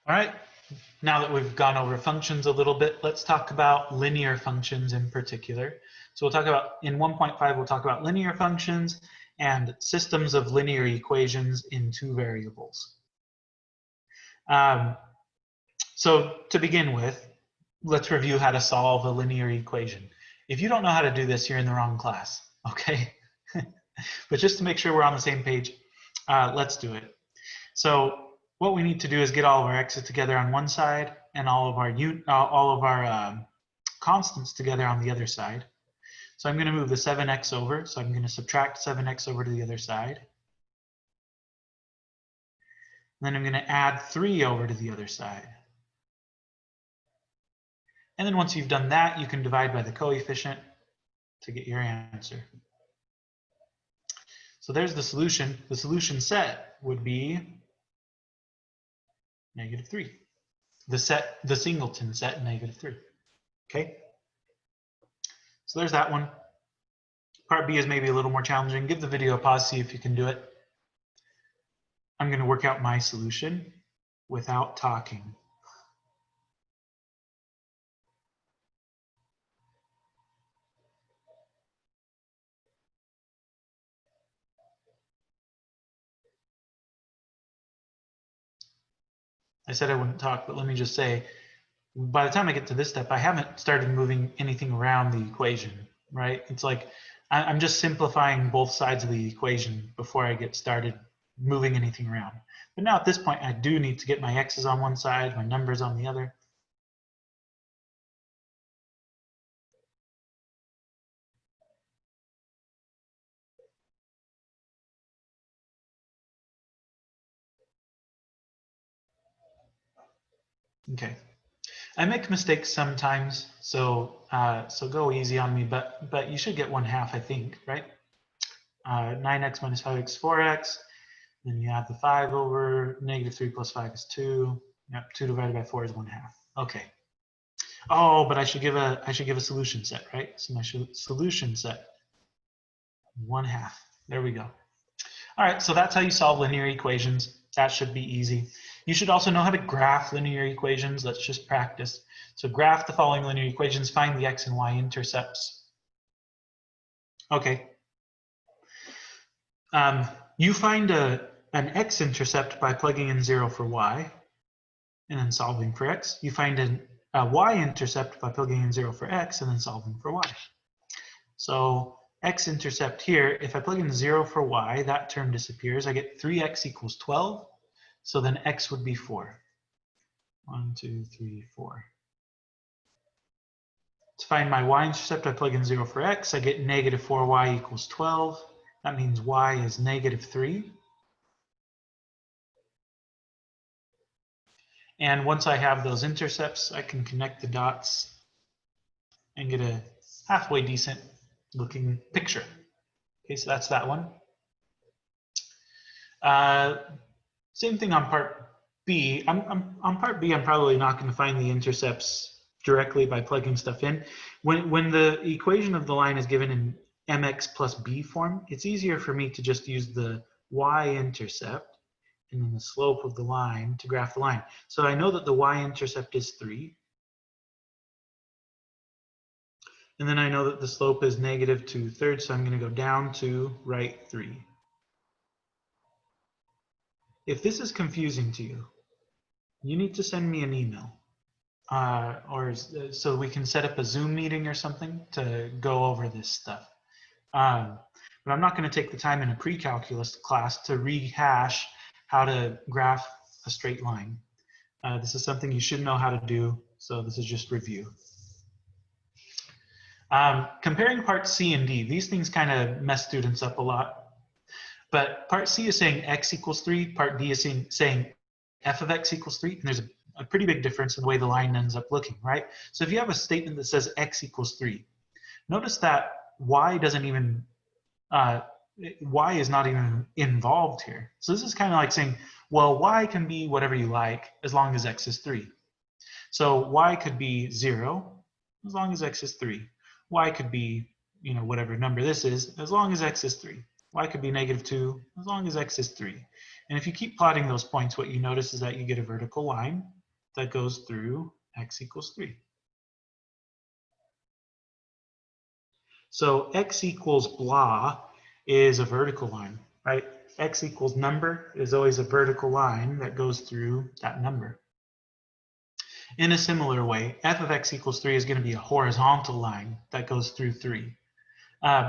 All right, now that we've gone over functions a little bit, let's talk about linear functions in particular. So we'll talk about, in 1.5, we'll talk about linear functions and systems of linear equations in two variables. So to begin with, let's review how to solve a linear equation. If you don't know how to do this, you're in the wrong class, okay? But just to make sure we're on the same page, let's do it. So what we need to do is get all of our x's together on one side and all of our constants together on the other side. So I'm going to move the 7x over. So I'm going to subtract 7x over to the other side. And then I'm going to add 3 over to the other side. And then once you've done that, you can divide by the coefficient to get your answer. So there's the solution. The solution set would be -3. The singleton set, -3. Okay? So there's that one. Part B is maybe a little more challenging. Give the video a pause, see if you can do it. I'm going to work out my solution without talking. I said I wouldn't talk, but let me just say, by the time I get to this step, I haven't started moving anything around the equation, right? It's like I'm just simplifying both sides of the equation before I get started moving anything around. But now at this point, I do need to get my x's on one side, my numbers on the other. Okay. I make mistakes sometimes, so so go easy on me, but you should get 1/2, I think, right? 9x minus 5x, 4x. Then you add the 5 over, -3 plus 5 is 2. Yep, 2 divided by 4 is 1/2. Okay. Oh, but I should give a solution set, right? So my solution set, 1/2. There we go. All right, so that's how you solve linear equations. That should be easy. You should also know how to graph linear equations. Let's just practice. So graph the following linear equations, find the x and y intercepts. Okay. You find an x intercept by plugging in 0 for y and then solving for x. You find a y-intercept by plugging in 0 for x and then solving for y. So x-intercept here, if I plug in 0 for y, that term disappears. I get 3x equals 12. So then x would be 4. 1, 2, 3, 4. To find my y-intercept, I plug in 0 for x. I get -4y equals 12. That means y is -3. And once I have those intercepts, I can connect the dots and get a halfway decent looking picture. Okay, so that's that one. Same thing on part B. On part B, I'm probably not going to find the intercepts directly by plugging stuff in. When the equation of the line is given in mx plus b form, it's easier for me to just use the y-intercept and then the slope of the line to graph the line. So I know that the y-intercept is 3. And then I know that the slope is -2/3, so I'm going to go down to right 3. If this is confusing to you, you need to send me an email. So we can set up a Zoom meeting or something to go over this stuff. But I'm not going to take the time in a pre-calculus class to rehash how to graph a straight line. This is something you should know how to do, so this is just review. Comparing part C and D, these things kind of mess students up a lot. But part C is saying x equals 3, part D is saying f of x equals 3, and there's a pretty big difference in the way the line ends up looking, right? So if you have a statement that says x equals 3, notice that y doesn't even, y is not even involved here. So this is kind of like saying, well, y can be whatever you like as long as x is 3. So y could be 0 as long as x is 3. Y could be, you know, whatever number this is as long as x is 3. Y could be -2 as long as x is 3. And if you keep plotting those points, what you notice is that you get a vertical line. that goes through x equals 3. So x equals blah is a vertical line, right? X equals number is always a vertical line that goes through that number. In a similar way, f of x equals 3 is going to be a horizontal line that goes through 3.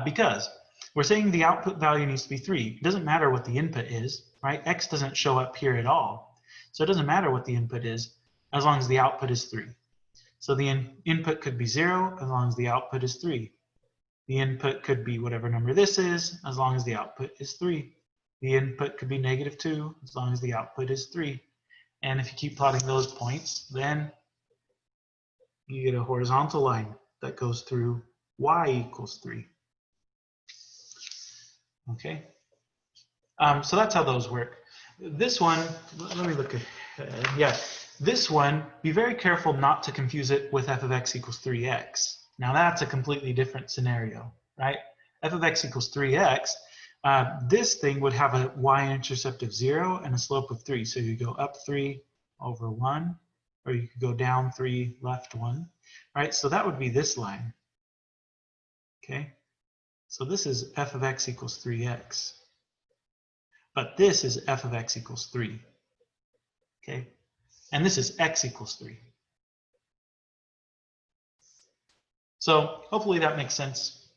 Because we're saying the output value needs to be 3. It doesn't matter what the input is, right? X doesn't show up here at all. So it doesn't matter what the input is as long as the output is 3. So the input could be 0 as long as the output is 3. The input could be whatever number this is as long as the output is 3. The input could be -2 as long as the output is 3. And if you keep plotting those points, then you get a horizontal line that goes through y equals 3. Okay, so that's how those work. This one, let me look at, yeah, this one, be very careful not to confuse it with f of x equals 3x. Now that's a completely different scenario, right? F of x equals 3x, this thing would have a y-intercept of 0 and a slope of 3. So you go up 3 over 1, or you could go down 3, left 1, right? So that would be this line, okay? So this is f of x equals 3x. But this is f of x equals 3, okay? And this is x equals 3. So hopefully that makes sense.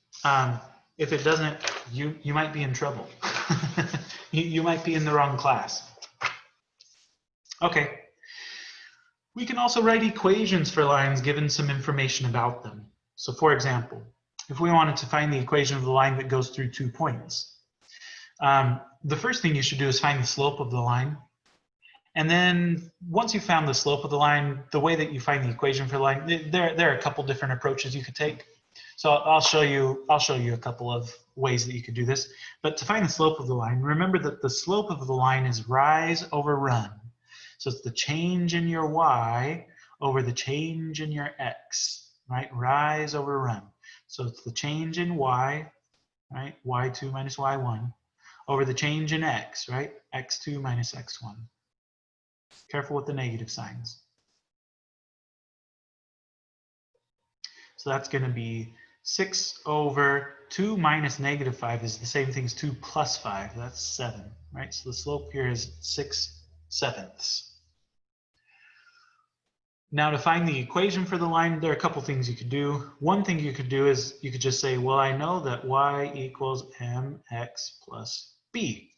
If it doesn't, you might be in trouble. you might be in the wrong class. Okay. We can also write equations for lines given some information about them. So for example, if we wanted to find the equation of the line that goes through 2 points, the first thing you should do is find the slope of the line. And then once you've found the slope of the line, the way that you find the equation for the line, there are a couple different approaches you could take. So I'll show you a couple of ways that you could do this. But to find the slope of the line, remember that the slope of the line is rise over run. So it's the change in your y over the change in your x, right? Rise over run. So it's the change in y, right? y2 minus y1 over the change in x, right? x2 minus x1. Careful with the negative signs. So that's going to be 6 over 2 minus -5 is the same thing as 2 plus 5. That's 7, right? So the slope here is 6/7. Now to find the equation for the line, there are a couple things you could do. One thing you could do is you could just say, well, I know that y equals mx plus b,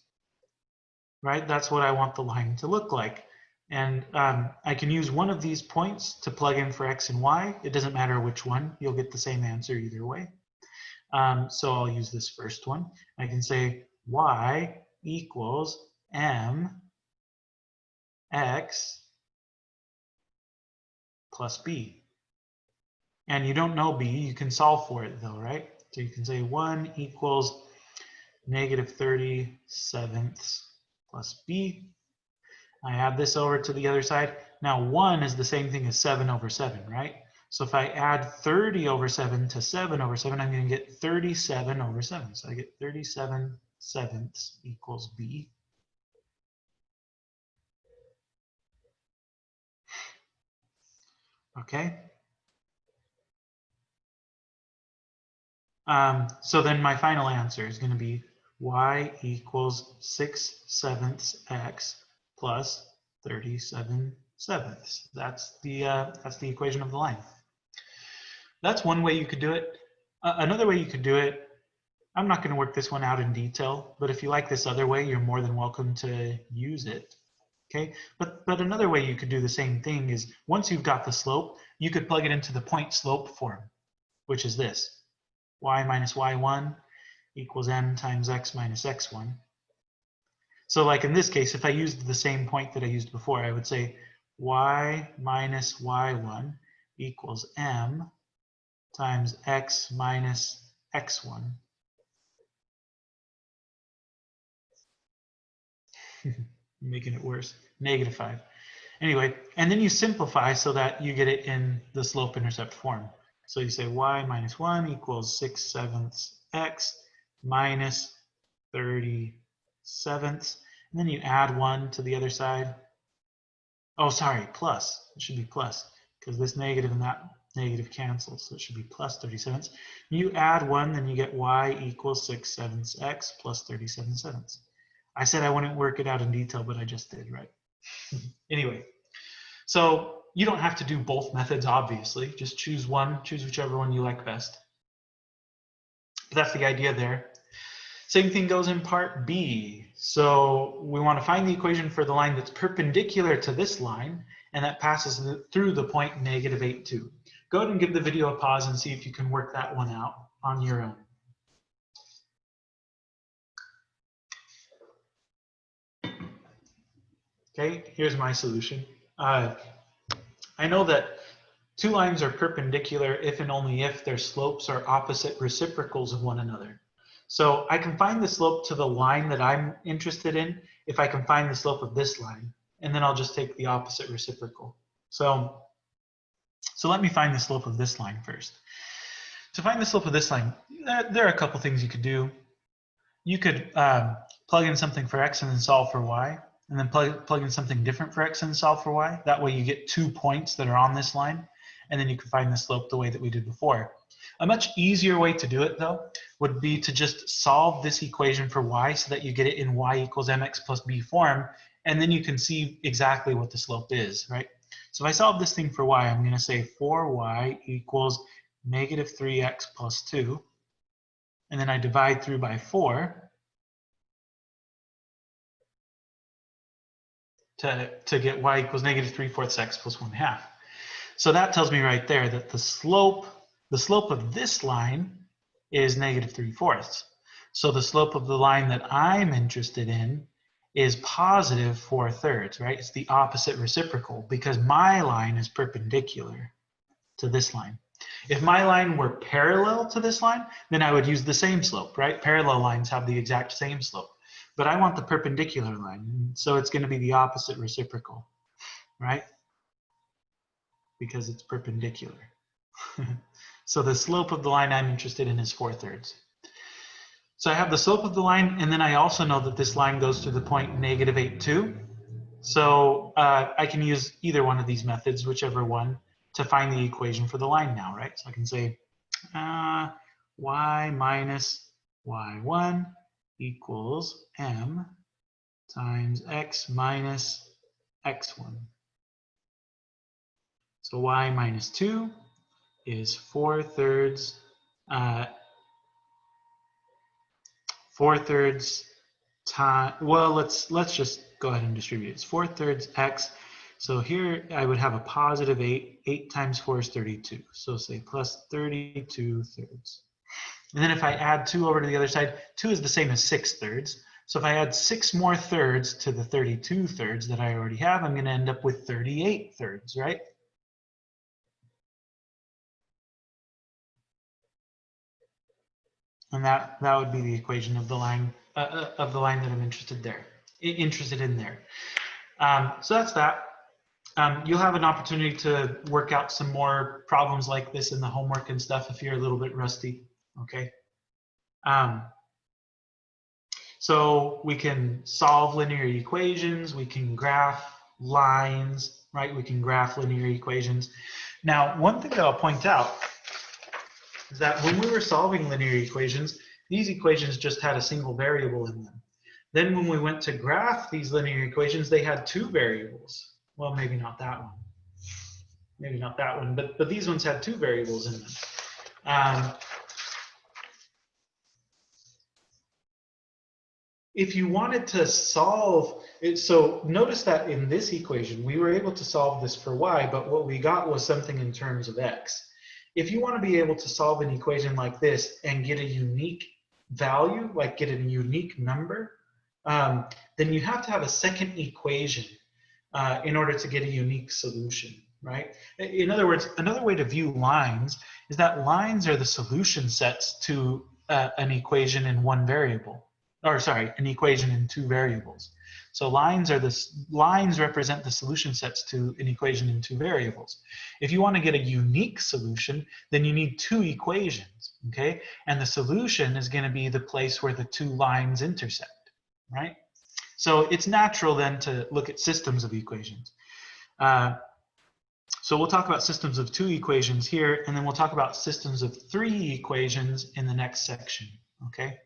right? That's what I want the line to look like. And I can use one of these points to plug in for x and y. It doesn't matter which one. You'll get the same answer either way. So I'll use this first one. I can say y equals mx plus b. And you don't know b. You can solve for it, though, right? So you can say 1 equals -37 plus b. I add this over to the other side. Now 1 is the same thing as 7 over 7, right? So if I add 30 over 7 to 7 over 7, I'm going to get 37 over 7. So I get 37/7 equals b. Okay. So then my final answer is going to be y equals 6/7 x plus 37/7. That's the equation of the line. That's one way you could do it. Another way you could do it, I'm not going to work this one out in detail, but if you like this other way, you're more than welcome to use it. Okay, but another way you could do the same thing is once you've got the slope, you could plug it into the point slope form, which is this: y minus y1 equals m times x minus x1. So like in this case, if I used the same point that I used before, I would say y minus y1 equals m times x minus x1. Making it worse, -5. Anyway, and then you simplify so that you get it in the slope-intercept form. So you say y minus 1 equals 6/7 x minus 37, and then you add 1 to the other side. Oh, sorry, plus. It should be plus because this negative and that negative cancels. So it should be plus 37. You add 1, then you get y equals 6/7 x plus 37/7. I said I wouldn't work it out in detail, but I just did, right? Anyway, so you don't have to do both methods, obviously. Just choose one, choose whichever one you like best. But that's the idea there. Same thing goes in part B. So we want to find the equation for the line that's perpendicular to this line and that passes through the point -8, 2. Go ahead and give the video a pause and see if you can work that one out on your own. Okay, here's my solution. I know that two lines are perpendicular if and only if their slopes are opposite reciprocals of one another. So I can find the slope to the line that I'm interested in if I can find the slope of this line, and then I'll just take the opposite reciprocal. So let me find the slope of this line first. To find the slope of this line, there are a couple things you could do. You could plug in something for x and then solve for y, and then plug in something different for x and solve for y. That way you get 2 points that are on this line, and then you can find the slope the way that we did before. A much easier way to do it, though, would be to just solve this equation for y so that you get it in y equals mx plus b form, and then you can see exactly what the slope is, right? So if I solve this thing for y, I'm going to say 4y equals -3x plus 2, and then I divide through by 4 to get y equals -3/4 x plus 1/2. So that tells me right there that the slope of this line is -3/4. So the slope of the line that I'm interested in is positive 4/3, right? It's the opposite reciprocal because my line is perpendicular to this line. If my line were parallel to this line, then I would use the same slope, right? Parallel lines have the exact same slope. But I want the perpendicular line, so it's going to be the opposite reciprocal, right? Because it's perpendicular. So the slope of the line I'm interested in is 4/3. So I have the slope of the line, and then I also know that this line goes to the point -8, 2. So I can use either one of these methods, whichever one, to find the equation for the line now, right? So I can say y minus y1 equals m times x minus x1. So y minus 2 is 4/3 time. Well, let's just go ahead and distribute it. It's 4/3 x. So here I would have a positive 8. 8 times 4 is 32. So say plus 32/3. And then if I add 2 over to the other side, 2 is the same as 6/3. So if I add 6 more thirds to the 32/3 that I already have, I'm going to end up with 38/3, right? And that would be the equation of the line that I'm interested in there. So that's that. You'll have an opportunity to work out some more problems like this in the homework and stuff if you're a little bit rusty. Okay. So we can solve linear equations. We can graph lines, right? We can graph linear equations. Now, one thing that I'll point out is that when we were solving linear equations, these equations just had a single variable in them. Then when we went to graph these linear equations, they had 2 variables. Well, maybe not that one. Maybe not that one, but these ones had 2 variables in them. If you wanted to solve it, so notice that in this equation, we were able to solve this for y, but what we got was something in terms of x. If you want to be able to solve an equation like this and get a unique value, like get a unique number, then you have to have a second equation in order to get a unique solution, right? In other words, another way to view lines is that lines are the solution sets to an equation in one variable. Or sorry, an equation in 2 variables. So lines represent the solution sets to an equation in 2 variables. If you want to get a unique solution, then you need 2 equations, okay? And the solution is going to be the place where the 2 lines intersect, right? So it's natural then to look at systems of equations. So we'll talk about systems of 2 equations here, and then we'll talk about systems of 3 equations in the next section, okay?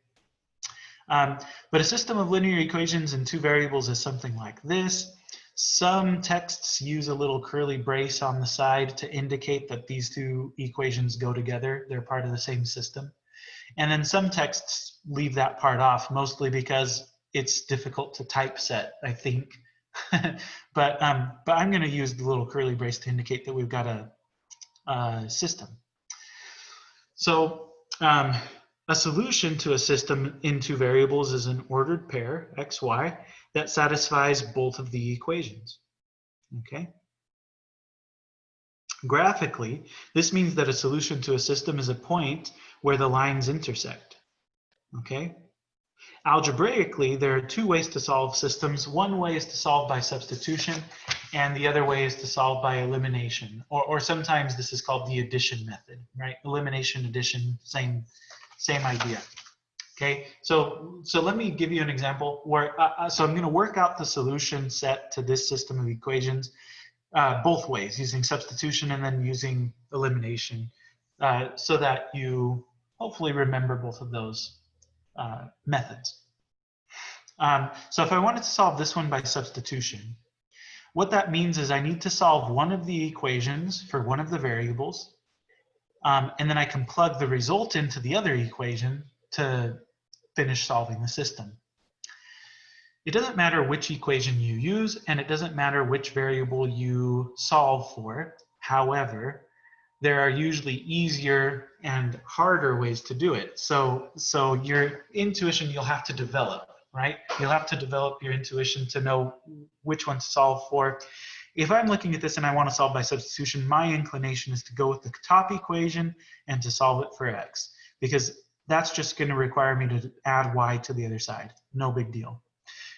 But a system of linear equations in 2 variables is something like this. Some texts use a little curly brace on the side to indicate that these 2 equations go together. They're part of the same system. And then some texts leave that part off, mostly because it's difficult to typeset, I think. but I'm going to use the little curly brace to indicate that we've got a system. So a solution to a system in 2 variables is an ordered pair, x, y, that satisfies both of the equations. Okay. Graphically, this means that a solution to a system is a point where the lines intersect. Okay. Algebraically, there are 2 ways to solve systems. One way is to solve by substitution, and the other way is to solve by elimination. Or sometimes this is called the addition method, right? Elimination, addition, same idea. Okay, so let me give you an example where, so I'm going to work out the solution set to this system of equations both ways, using substitution and then using elimination, so that you hopefully remember both of those methods. So if I wanted to solve this one by substitution, what that means is I need to solve one of the equations for one of the variables, and then I can plug the result into the other equation to finish solving the system. It doesn't matter which equation you use, and it doesn't matter which variable you solve for. However, there are usually easier and harder ways to do it. So your intuition you'll have to develop, right? You'll have to develop your intuition to know which one to solve for. If I'm looking at this and I want to solve by substitution, my inclination is to go with the top equation and to solve it for x, because that's just going to require me to add y to the other side. No big deal.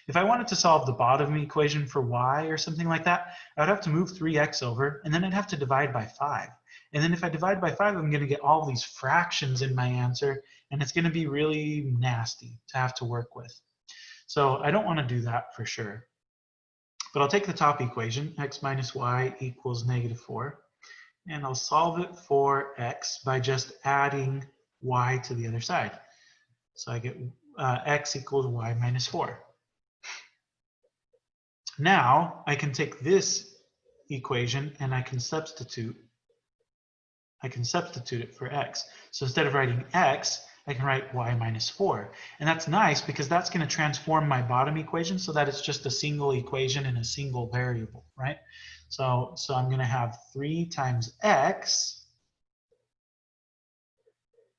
If I wanted to solve the bottom equation for y or something like that, I would have to move 3x over, and then I'd have to divide by 5. And then if I divide by 5, I'm going to get all these fractions in my answer, and it's going to be really nasty to have to work with. So I don't want to do that for sure. But I'll take the top equation, x minus y equals -4, and I'll solve it for x by just adding y to the other side. So I get x equals y minus 4. Now I can take this equation and I can substitute it for x. So instead of writing x, I can write y minus 4. And that's nice because that's going to transform my bottom equation so that it's just a single equation in a single variable, right? So I'm going to have 3 times x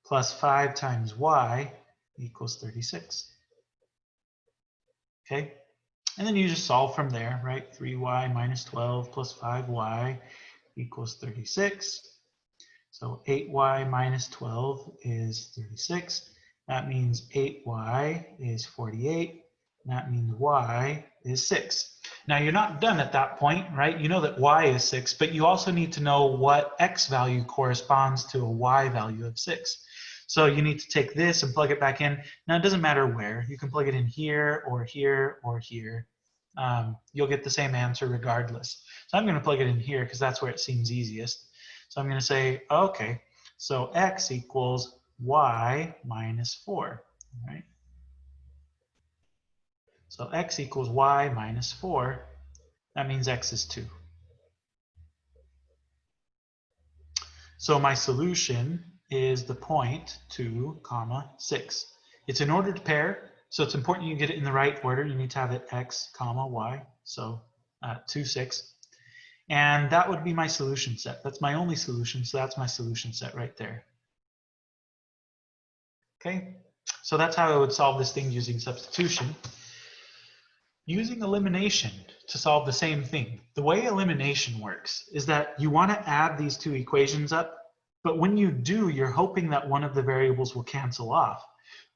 plus 5 times y equals 36. Okay? And then you just solve from there, right? 3y minus 12 plus 5y equals 36. So 8y minus 12 is 36. That means 8y is 48. That means y is 6. Now you're not done at that point, right? You know that y is 6, but you also need to know what x value corresponds to a y value of 6. So you need to take this and plug it back in. Now it doesn't matter where. You can plug it in here or here or here. You'll get the same answer regardless. So I'm going to plug it in here because that's where it seems easiest. So I'm going to say, okay, so x equals y minus 4, right? So x equals y minus 4. That means x is 2. So my solution is the point 2, 6. It's an ordered pair, so it's important you get it in the right order. You need to have it x, y, so 2, 6. And that would be my solution set. That's my only solution, so that's my solution set right there. Okay, so that's how I would solve this thing using substitution. Using elimination to solve the same thing. The way elimination works is that you want to add these 2 equations up, but when you do, you're hoping that one of the variables will cancel off.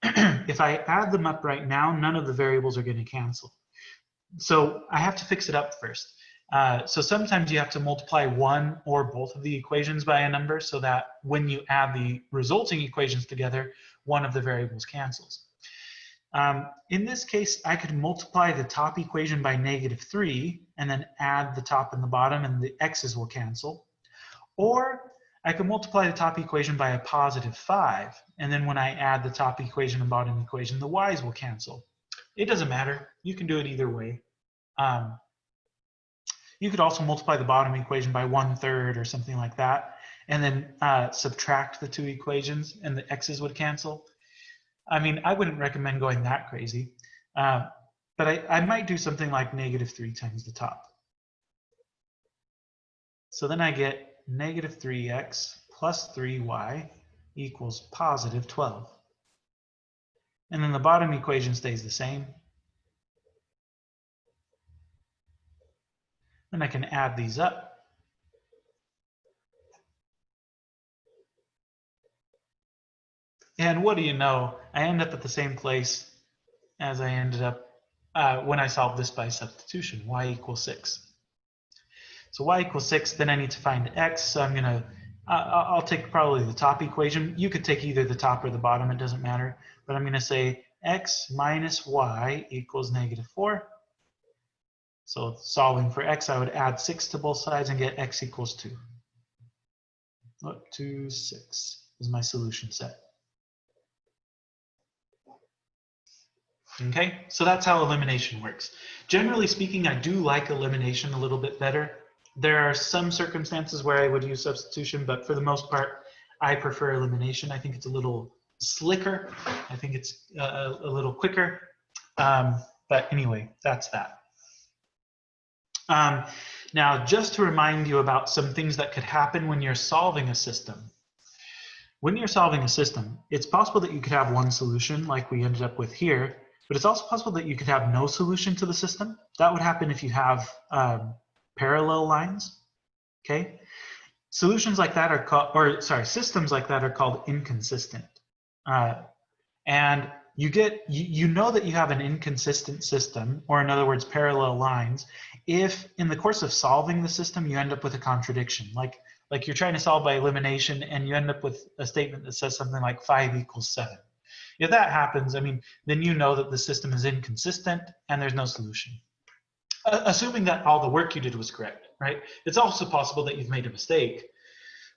If I add them up right now, none of the variables are going to cancel. So I have to fix it up first. So sometimes you have to multiply one or both of the equations by a number so that when you add the resulting equations together, one of the variables cancels. In this case, I could multiply the top equation by -3 and then add the top and the bottom, and the x's will cancel. Or I could multiply the top equation by a +5, and then when I add the top equation and bottom equation, the y's will cancel. It doesn't matter. You can do it either way. You could also multiply the bottom equation by 1/3 or something like that, and then subtract the two equations, and the x's would cancel. I mean, I wouldn't recommend going that crazy, but I might do something like -3 times the top. So then I get -3x plus 3y equals +12. And then the bottom equation stays the same. Then I can add these up. And what do you know? I end up at the same place as I ended up when I solved this by substitution, y equals 6. So y equals 6, then I need to find x, so I'm going to, I'll take probably the top equation. You could take either the top or the bottom, it doesn't matter. But I'm going to say x minus y equals -4. So solving for x, I would add 6 to both sides and get x equals 2. Up to 6 is my solution set. Okay, so that's how elimination works. Generally speaking, I do like elimination a little bit better. There are some circumstances where I would use substitution, but for the most part, I prefer elimination. I think it's a little slicker. I think it's a little quicker. But anyway, that's that. Now, just to remind you about some things that could happen when you're solving a system. When you're solving a system, it's possible that you could have one solution like we ended up with here, but it's also possible that you could have no solution to the system. That would happen if you have parallel lines, okay? Solutions like that are called, or sorry, systems like that are called inconsistent. And you know that you have an inconsistent system, or in other words, parallel lines, if in the course of solving the system, you end up with a contradiction. Like you're trying to solve by elimination and you end up with a statement that says something like 5 equals 7. If that happens, I mean, then you know that the system is inconsistent and there's no solution. Assuming that all the work you did was correct, right? It's also possible that you've made a mistake,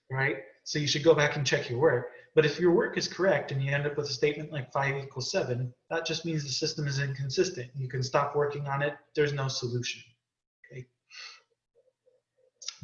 right? So you should go back and check your work. But if your work is correct and you end up with a statement like 5 equals 7, that just means the system is inconsistent. You can stop working on it. There's no solution. Okay.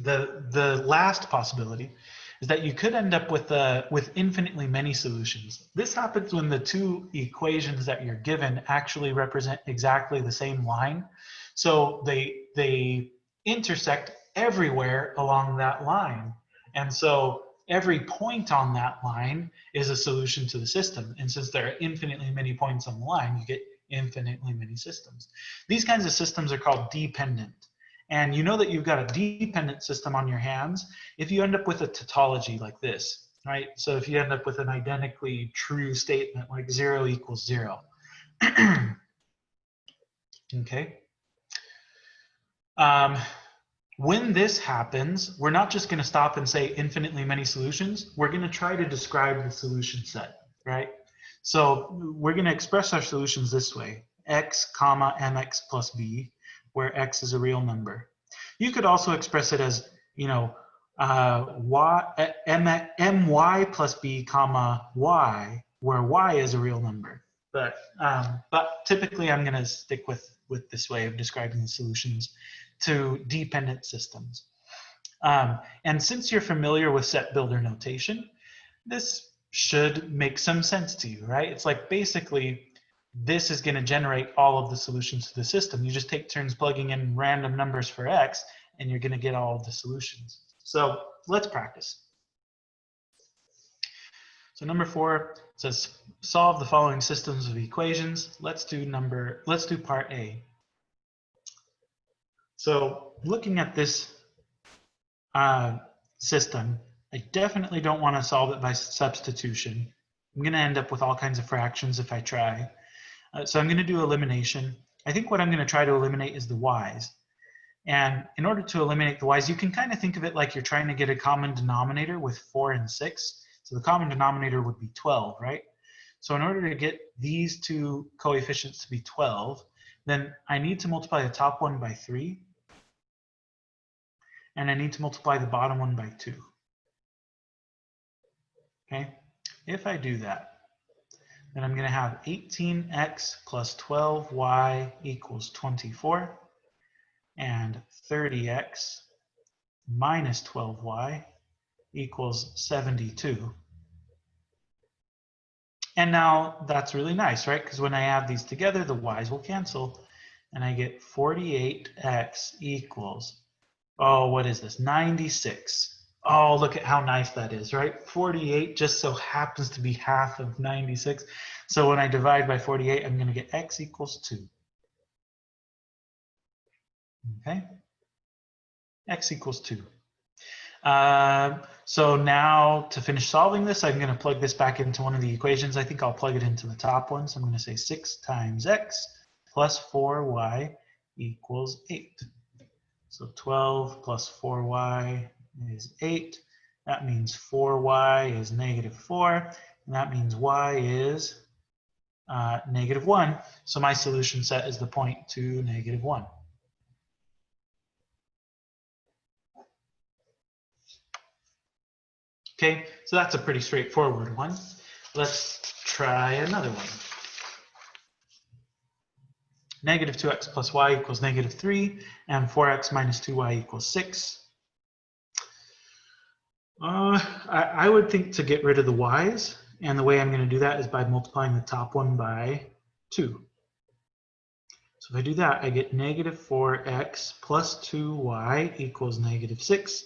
The last possibility is that you could end up with infinitely many solutions. This happens when the two equations that you're given actually represent exactly the same line. So they intersect everywhere along that line. And so every point on that line is a solution to the system. And since there are infinitely many points on the line, you get infinitely many systems. These kinds of systems are called dependent. And you know that you've got a dependent system on your hands if you end up with a tautology like this, right? So if you end up with an identically true statement like 0 equals 0. Okay. When this happens, we're not just going to stop and say infinitely many solutions. We're going to try to describe the solution set, right? So we're going to express our solutions this way: x comma mx plus b, where x is a real number. You could also express it as, you know, my plus b comma y, where y is a real number. But typically I'm going to stick with this way of describing the solutions to dependent systems. And since you're familiar with set builder notation, this should make some sense to you, right? It's like basically this is going to generate all of the solutions to the system. You just take turns plugging in random numbers for x, and you're going to get all of the solutions. So let's practice. So number 4 says solve the following systems of equations. Let's do part A. So looking at this system, I definitely don't want to solve it by substitution. I'm going to end up with all kinds of fractions if I try. So I'm going to do elimination. I think what I'm going to try to eliminate is the y's. And in order to eliminate the y's, you can kind of think of it like you're trying to get a common denominator with 4 and 6. So the common denominator would be 12, right? So in order to get these two coefficients to be 12, then I need to multiply the top one by 3, and I need to multiply the bottom one by 2. Okay, if I do that, then I'm going to have 18x plus 12y equals 24, and 30x minus 12y equals 72. And now that's really nice, right? Because when I add these together, the y's will cancel, and I get 48x equals, oh, what is this? 96. Oh, look at how nice that is, right? 48 just so happens to be half of 96. So when I divide by 48, I'm going to get x equals 2. Okay? X equals 2. So now to finish solving this, I'm going to plug this back into one of the equations. I think I'll plug it into the top one. So I'm going to say 6 times x plus 4y equals 8. So 12 plus 4y is 8. That means 4y is negative 4. And that means y is negative 1. So my solution set is the point 2, negative 1. Okay, so that's a pretty straightforward one. Let's try another one. Negative 2x plus y equals negative 3, and 4x minus 2y equals 6. I would think to get rid of the y's, and the way I'm going to do that is by multiplying the top one by 2. So if I do that, I get negative 4x plus 2y equals negative 6.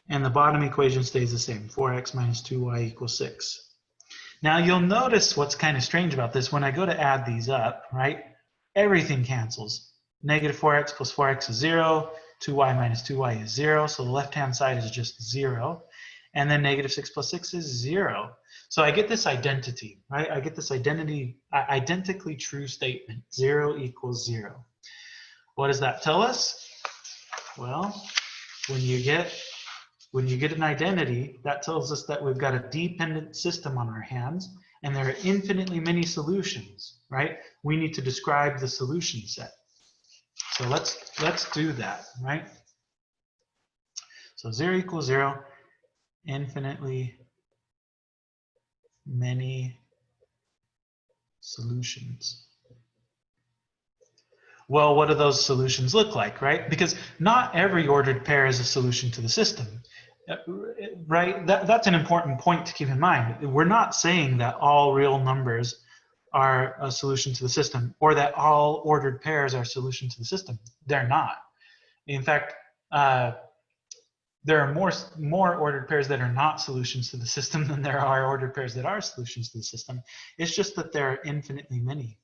And the bottom equation stays the same, 4x minus 2y equals 6. Now you'll notice what's kind of strange about this. When I go to add these up, right, everything cancels. Negative 4x plus 4x is 0, 2y minus 2y is 0, so the left-hand side is just 0. And then negative 6 plus 6 is 0. So I get this identity, right? I get this identically true statement, 0 equals 0. What does that tell us? Well, when you get an identity, that tells us that we've got a dependent system on our hands, and there are infinitely many solutions, right? We need to describe the solution set. So let's do that, right? So 0 equals 0, infinitely many solutions. Well, what do those solutions look like, right? Because not every ordered pair is a solution to the system. Right? That's an important point to keep in mind. We're not saying that all real numbers are a solution to the system, or that all ordered pairs are a solution to the system. They're not. In fact, there are more ordered pairs that are not solutions to the system than there are ordered pairs that are solutions to the system. It's just that there are infinitely many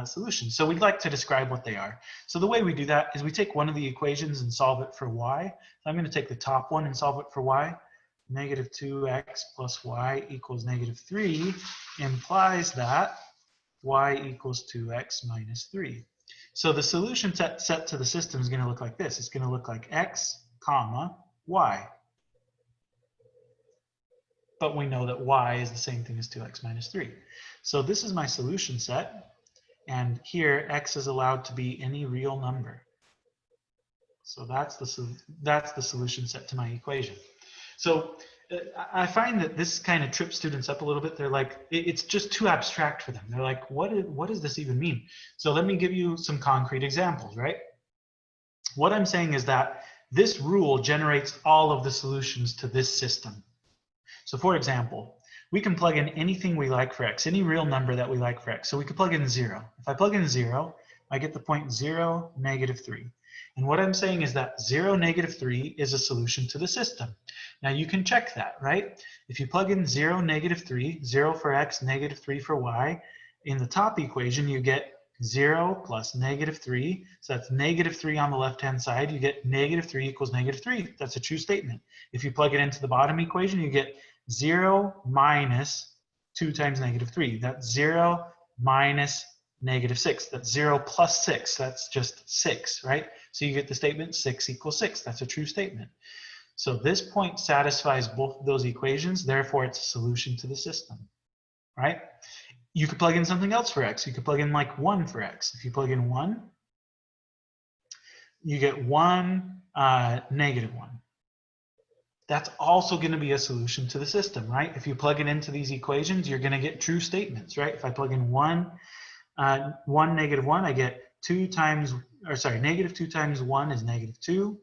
solutions. So we'd like to describe what they are. So the way we do that is we take one of the equations and solve it for y. So I'm going to take the top one and solve it for y. Negative 2x plus y equals negative 3 implies that y equals 2x minus 3. So the solution set to the system is going to look like this. It's going to look like x, comma, y. But we know that y is the same thing as 2x minus 3. So this is my solution set. And here, x is allowed to be any real number. So that's the solution set to my equation. So I find that this kind of trips students up a little bit. They're like, it's just too abstract for them. They're like, what does this even mean? So let me give you some concrete examples, right? What I'm saying is that this rule generates all of the solutions to this system. So for example, we can plug in anything we like for x, any real number that we like for x. So we could plug in 0. If I plug in 0, I get the point 0, negative 3. And what I'm saying is that 0, negative 3 is a solution to the system. Now you can check that, right? If you plug in 0, negative 3, 0 for x, negative 3 for y, in the top equation you get 0 plus negative 3. So that's negative 3 on the left-hand side. You get negative 3 equals negative 3. That's a true statement. If you plug it into the bottom equation, you get 0 minus 2 times negative 3. That's 0 minus negative 6. That's 0 plus 6. That's just 6, right? So you get the statement 6 equals 6. That's a true statement. So this point satisfies both of those equations. Therefore, it's a solution to the system, right? You could plug in something else for x. You could plug in like 1 for x. If you plug in 1, you get 1, negative 1. That's also going to be a solution to the system, right? If you plug it into these equations, you're going to get true statements, right? If I plug in 1, 1, negative 1, I get 2 times, or sorry, negative 2 times 1 is negative 2.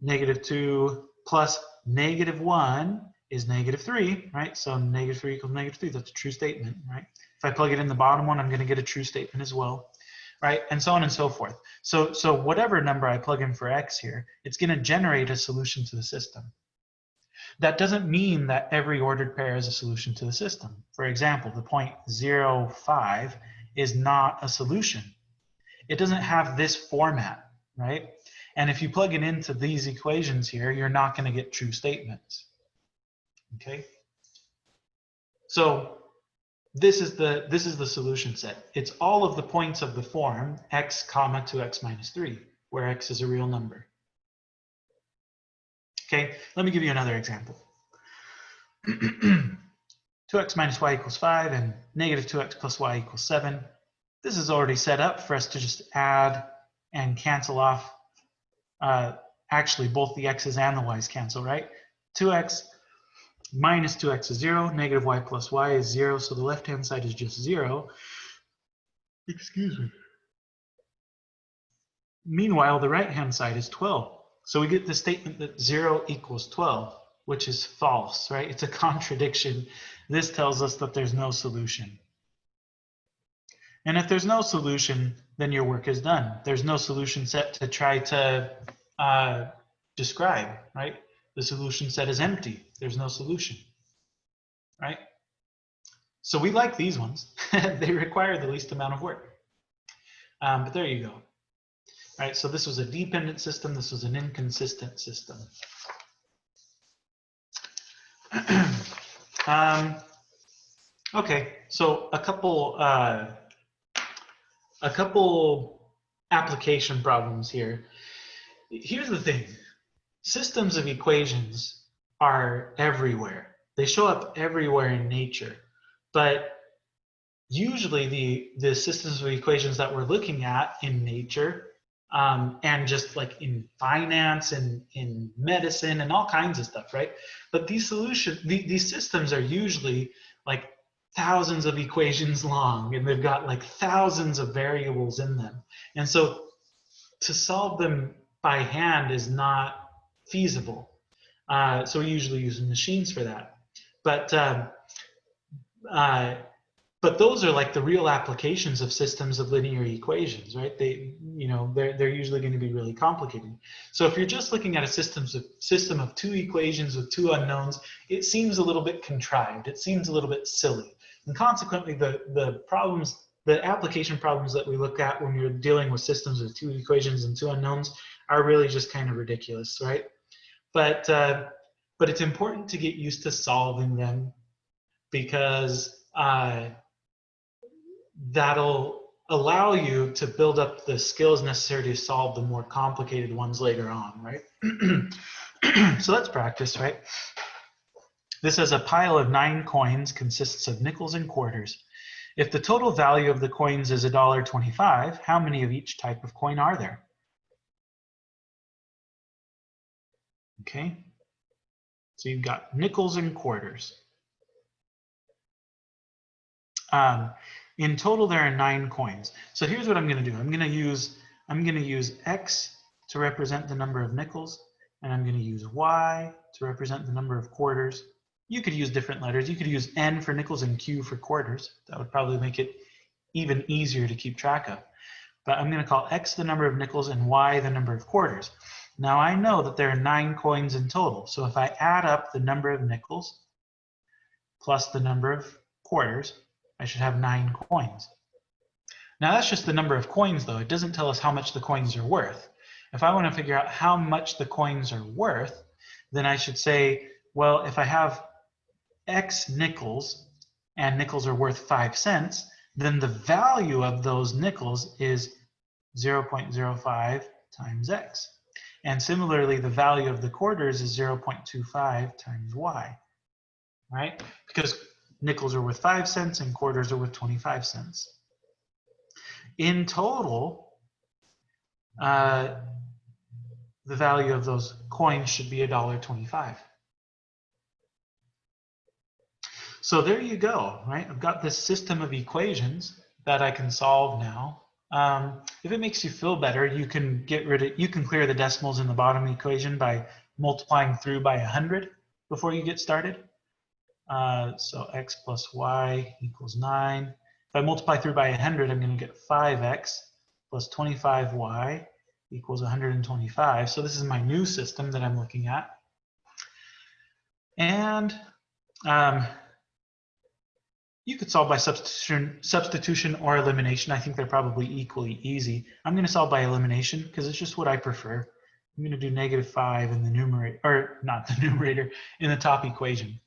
Negative 2 plus negative 1 is negative 3, right? So negative 3 equals negative 3. That's a true statement, right? If I plug it in the bottom one, I'm going to get a true statement as well, right? And so on and so forth. So whatever number I plug in for x here, it's going to generate a solution to the system. That doesn't mean that every ordered pair is a solution to the system. For example, the point 0, 5 is not a solution. It doesn't have this format, right? And if you plug it into these equations here, you're not going to get true statements. Okay? So this is the solution set. It's all of the points of the form x comma 2x minus 3, where x is a real number. Okay, let me give you another example. 2x minus y equals 5 and negative 2x plus y equals 7. This is already set up for us to just add and cancel off. Actually, both the x's and the y's cancel, right? 2x minus 2x is 0. Negative y plus y is 0. So the left-hand side is just 0. Excuse me. Meanwhile, the right-hand side is 12. So we get the statement that 0 equals 12, which is false, right? It's a contradiction. This tells us that there's no solution. And if there's no solution, then your work is done. There's no solution set to try to describe, right? The solution set is empty. There's no solution, right? So we like these ones. They require the least amount of work. But there you go. All right, so this was a dependent system. This was an inconsistent system. Okay, so a couple application problems here. Here's the thing. Systems of equations are everywhere. They show up everywhere in nature. But usually the systems of equations that we're looking at in nature and just like in finance and in medicine and all kinds of stuff, right? But these systems are usually like thousands of equations long, and they've got like thousands of variables in them. And so to solve them by hand is not feasible. So we usually use machines for that. But those are like the real applications of systems of linear equations, right? They're usually going to be really complicated. So if you're just looking at a system of two equations with two unknowns, it seems a little bit contrived. It seems a little bit silly. And consequently, the application problems that we look at when we're dealing with systems of two equations and two unknowns are really just kind of ridiculous, right? But it's important to get used to solving them, because that'll allow you to build up the skills necessary to solve the more complicated ones later on, right? So let's practice, right? This says a pile of 9 coins consists of nickels and quarters. If the total value of the coins is $1.25, how many of each type of coin are there? Okay, so you've got nickels and quarters. In total, there are 9 coins. So here's what I'm going to do. I'm going to use X to represent the number of nickels, and I'm going to use Y to represent the number of quarters. You could use different letters. You could use N for nickels and Q for quarters. That would probably make it even easier to keep track of. But I'm going to call X the number of nickels and Y the number of quarters. Now I know that there are 9 coins in total. So if I add up the number of nickels plus the number of quarters, I should have 9 coins. Now that's just the number of coins, though. It doesn't tell us how much the coins are worth. If I want to figure out how much the coins are worth, then I should say, well, if I have X nickels and nickels are worth 5 cents, then the value of those nickels is 0.05 times X. And similarly, the value of the quarters is 0.25 times Y, right? Because nickels are worth 5 cents, and quarters are worth 25 cents. In total, the value of those coins should be $1.25. So there you go, right? I've got this system of equations that I can solve now. If it makes you feel better, you can clear the decimals in the bottom equation by multiplying through by 100 before you get started. So x plus y equals 9. If I multiply through by 100, I'm going to get 5x plus 25y equals 125. So this is my new system that I'm looking at. And you could solve by substitution or elimination. I think they're probably equally easy. I'm going to solve by elimination because it's just what I prefer. I'm going to do -5 in the numerator, or not the numerator, in the top equation.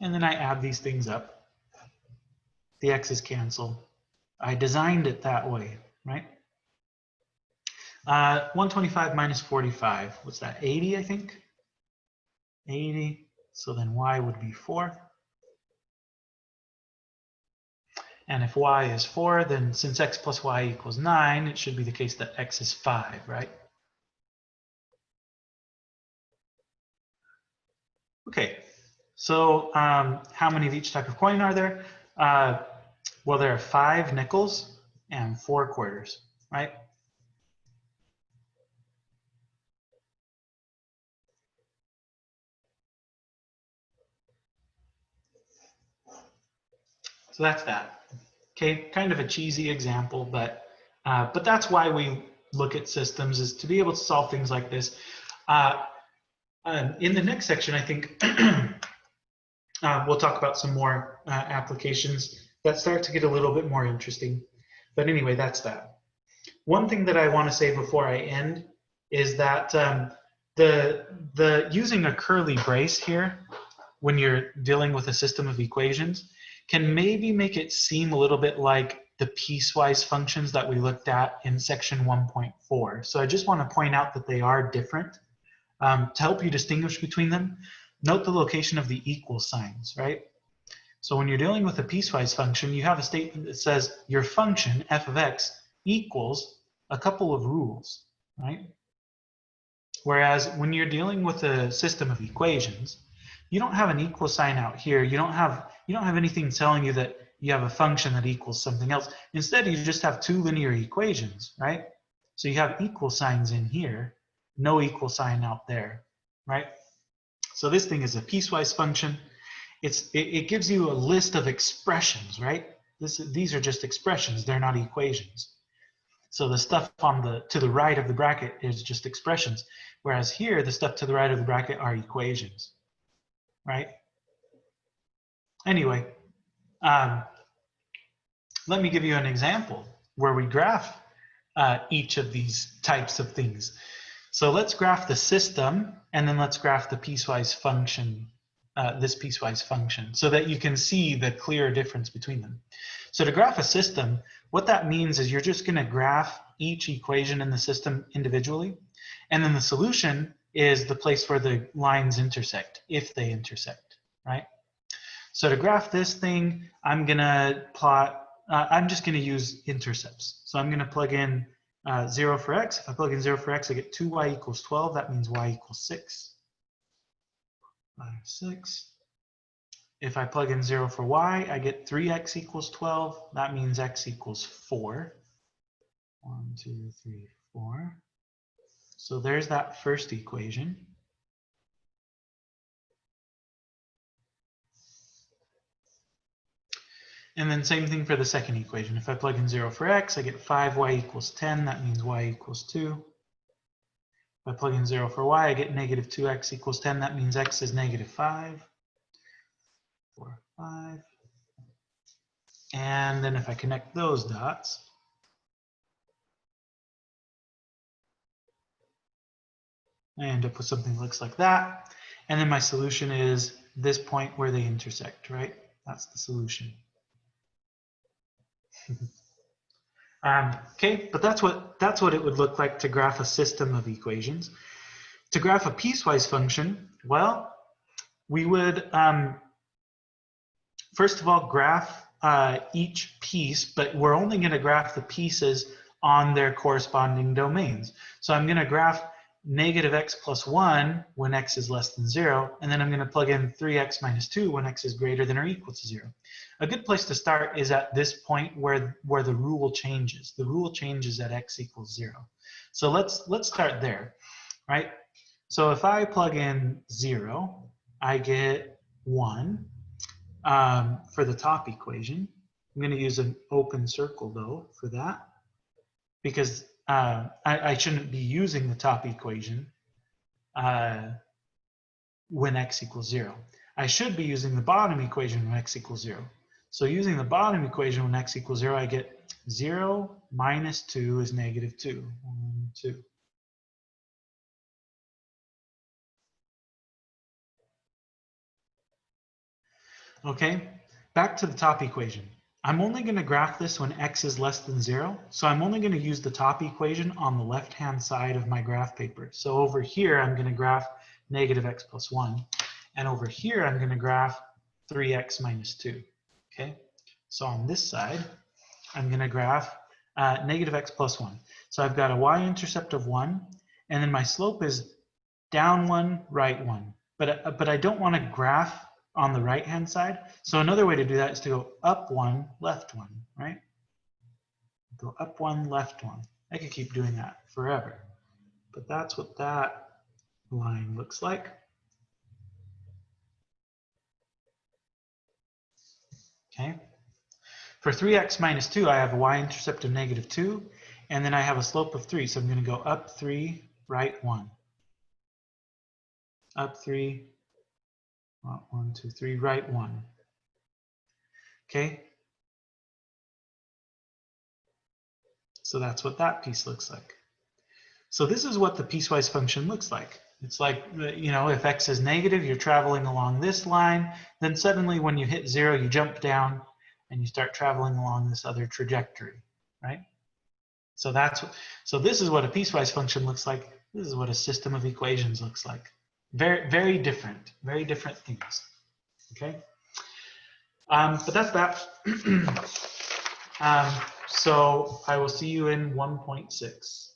And then I add these things up. The x's cancel. I designed it that way, right? 125 minus 45, what's that, 80, I think? 80, so then y would be 4. And if y is 4, then since x plus y equals 9, it should be the case that x is 5, right? Okay, so how many of each type of coin are there? Well, there are 5 nickels and 4 quarters, right? So that's that. Okay, kind of a cheesy example, but that's why we look at systems, is to be able to solve things like this. In the next section, I think we'll talk about some more applications that start to get a little bit more interesting. But anyway, that's that. One thing that I want to say before I end is that the using a curly brace here when you're dealing with a system of equations can maybe make it seem a little bit like the piecewise functions that we looked at in section 1.4. So I just want to point out that they are different. To help you distinguish between them, note the location of the equal signs, right? So when you're dealing with a piecewise function, you have a statement that says your function, f of x, equals a couple of rules, right? Whereas when you're dealing with a system of equations, you don't have an equal sign out here. You don't have anything telling you that you have a function that equals something else. Instead, you just have 2 linear equations, right? So you have equal signs in here, no equal sign out there, right? So this thing is a piecewise function. It gives you a list of expressions, right? These are just expressions, they're not equations. So the stuff to the right of the bracket is just expressions, whereas here the stuff to the right of the bracket are equations, right? Anyway, let me give you an example where we graph each of these types of things. So let's graph the system, and then let's graph the piecewise function, this piecewise function, so that you can see the clear difference between them. So to graph a system, what that means is you're just going to graph each equation in the system individually, and then the solution is the place where the lines intersect, if they intersect, right? So to graph this thing, I'm going to plot, I'm just going to use intercepts. So I'm going to plug in 0 for x. If I plug in 0 for x, I get 2y equals 12. That means y equals 6. 5, 6. If I plug in 0 for y, I get 3x equals 12. That means x equals 4. 1, 2, 3, 4. So there's that first equation. And then same thing for the second equation. If I plug in 0 for x, I get 5y equals 10. That means y equals 2. If I plug in 0 for y, I get negative 2x equals 10. That means x is negative 5. 4, 5. And then if I connect those dots, I end up with something that looks like that. And then my solution is this point where they intersect, right? That's the solution. Okay, but that's what it would look like to graph a system of equations. To graph a piecewise function, well, we would first of all graph each piece, but we're only going to graph the pieces on their corresponding domains. So I'm going to graph negative x plus 1 when x is less than 0, and then I'm going to plug in 3x minus 2 when x is greater than or equal to 0. A good place to start is at this point where the rule changes. The rule changes at x equals 0. So let's start there, right? So if I plug in 0, I get 1 for the top equation. I'm going to use an open circle, though, for that, because I shouldn't be using the top equation when x equals 0. I should be using the bottom equation when x equals 0. So using the bottom equation when x equals 0, I get 0 minus 2 is negative 2. 1, 2. Okay, back to the top equation. I'm only going to graph this when x is less than 0, so I'm only going to use the top equation on the left-hand side of my graph paper. So over here, I'm going to graph negative x plus 1, and over here, I'm going to graph 3x minus 2. Okay, so on this side, I'm going to graph negative x plus 1. So I've got a y-intercept of 1, and then my slope is down 1, right 1. But I don't want to graph on the right-hand side. So another way to do that is to go up 1, left 1, right? Go up 1, left 1. I could keep doing that forever. But that's what that line looks like. Okay. For 3x minus 2, I have a y-intercept of negative 2, and then I have a slope of 3. So I'm going to go up 3, right 1. Up 3, 1, 2, 3, right 1. Okay. So that's what that piece looks like. So this is what the piecewise function looks like. It's like, you know, if x is negative, you're traveling along this line. Then suddenly when you hit 0, you jump down and you start traveling along this other trajectory, right? So so this is what a piecewise function looks like. This is what a system of equations looks like. Very different things, okay? But that's that. So I will see you in 1.6.